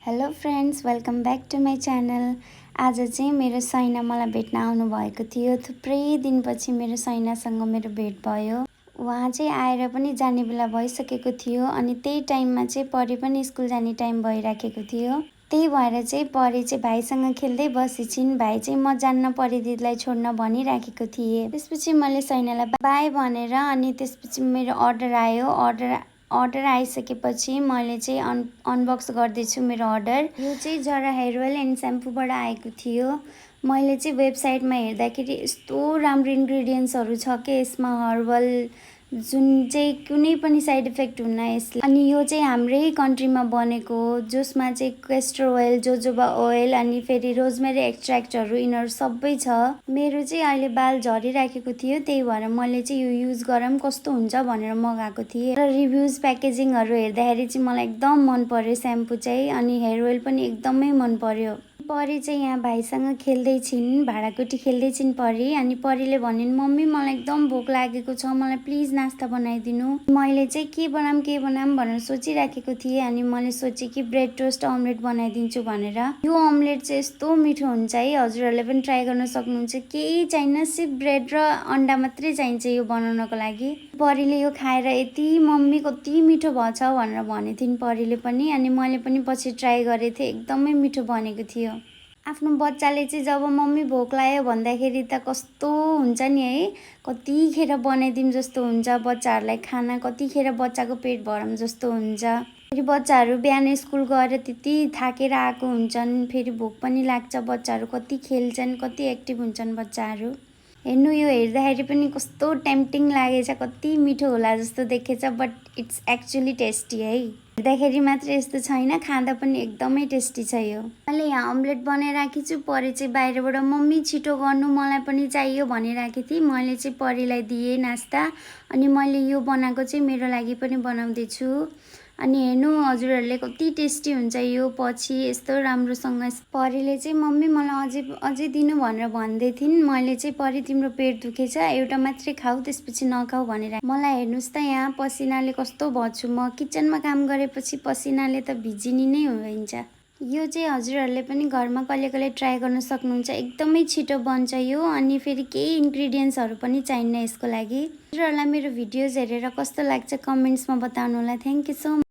Hello friends, welcome back to my channel. आज चाहिँ मेरो सैना मलाई भेट्न आउनुभएको थियो। थुप्रै दिनपछि मेरो सैनासँग मेरो भेट भयो। उहाँ चाहिँ आएर पनि जाने बेला भइसकेको थियो अनि त्यही टाइममा चाहिँ परी पनि स्कुल जाने टाइम भइराखेको थियो। त्यही भएर चाहिँ परी चाहिँ भाइसँग खेल्दै बसेछिन्। भाइ चाहिँ म जान्न परी दिदीलाई छोड्न भनिराखेको थिएँ। त्यसपछि मैले सैनालाई बाई भनेर अनि त्यसपछि मेरो अर्डर आयो। अर्डर आइसकेपछि मैले चाहिँ अनबक्स गर्दैछु मेरो अर्डर। यो चाहिँ जरा हेयर ओइल एन्ड स्याम्पूबाट आएको थियो। मैले चाहिँ वेबसाइटमा हेर्दाखेरि यस्तो राम्रो इन्ग्रेडियन्ट्सहरू छ कि यसमा हर्बल जुन चाहिँ कुनै पनि साइड इफेक्ट हुन्न यसले। अनि यो चाहिँ हाम्रै कन्ट्रीमा बनेको हो, जसमा चाहिँ क्यास्टर ओइल, जोजोबा ओइल अनि फेरि रोजमेरी एक्सट्र्याक्टहरू यिनीहरू सबै छ। मेरो चाहिँ अहिले बाल झरिराखेको थियो, त्यही भएर मैले चाहिँ यो युज गरौँ कस्तो हुन्छ भनेर मगाएको थिएँ। र रिभ्युज प्याकेजिङहरू हेर्दाखेरि चाहिँ मलाई एकदम मन पर्यो स्याम्पू चाहिँ, अनि हेयर ओइल पनि एकदमै मन पर्यो। परी चाहिँ यहाँ भाइसँग खेल्दै छिन्, भाँडाकुटी खेल्दै छिन् परी। अनि परीले भनिन्, मम्मी मलाई एकदम भोक लागेको छ, मलाई प्लिज नास्ता बनाइदिनु। मैले चाहिँ के बनाऊँ भनेर सोचिराखेको थिएँ। अनि मैले सोचेँ कि ब्रेड टोस्ट अमलेट बनाइदिन्छु भनेर। यो अमलेट चाहिँ यस्तो मिठो हुन्छ है, हजुरहरूले पनि ट्राई गर्न सक्नुहुन्छ। केही चाहिन्न, सिर्फ ब्रेड र अन्डा मात्रै चाहिन्छ यो बनाउनको लागि। परीले यो खाएर यति मम्मी कति मिठो भएछ भनेर भनेको थिइन् परीले पनि। अनि मैले पनि पछि ट्राई गरेको थिएँ, एकदमै मिठो बनेको थियो। आफ्नो बच्चाले चाहिँ जब मम्मी भोक लाग्यो भन्दाखेरि त कस्तो हुन्छ नि है, कतिखेर बनाइदिउँ जस्तो हुन्छ। बच्चाहरूलाई खाना कतिखेर बच्चाको पेट भरौँ जस्तो हुन्छ। फेरि बच्चाहरू बिहान स्कुल गएर त्यति थाकेर आएको हुन्छन्, फेरि भोक पनि लाग्छ। बच्चाहरू कति खेल्छन्, कति एक्टिभ हुन्छन् बच्चाहरू। हेर्नु, यो हेर्दाखेरि पनि कस्तो टेम्पटिङ लागेछ, कति मिठो होला जस्तो देखेछ, बट इट्स एक्चुअली टेस्टी है। हेर्दाखेरि मात्र यस्तो छैन, खाँदा पनि एकदमै टेस्टी छ यो। मैले यहाँ अमलेट बनाइराखेको छु। परी चाहिँ बाहिरबाट मम्मी छिटो गर्नु मलाई पनि चाहियो भनिराखेको थिएँ। मैले चाहिँ परीलाई दिएँ नास्ता। अनि मैले यो बनाएको चाहिँ मेरो लागि पनि बनाउँदैछु। अनि हेर्नु, हजुरहरूले कति टेस्टी हुन्छ यो। पछि यस्तो राम्रोसँग परीले चाहिँ मम्मी मलाई अझै दिनु भनेर भन्दै थिइन्। मैले चाहिँ परी तिम्रो पेट दुखेछ, एउटा मात्रै खाऊ त्यसपछि नखाऊ भनेर। मलाई हेर्नुहोस् त यहाँ पसिनाले कस्तो भछु म। किचनमा काम गरेपछि पसिनाले त भिजिनी नै हुन्छ। यो चाहिँ हजुरहरूले पनि घरमा कहिले कहिले ट्राई गर्न सक्नुहुन्छ। एकदमै छिटो बन्छ यो। अनि फेरि केही इन्ग्रिडियन्ट्सहरू पनि चाहिन्न यसको लागि। हजुरहरूलाई मेरो भिडियोज हेरेर कस्तो लाग्छ कमेन्ट्समा बताउनु होला। Thank you so much.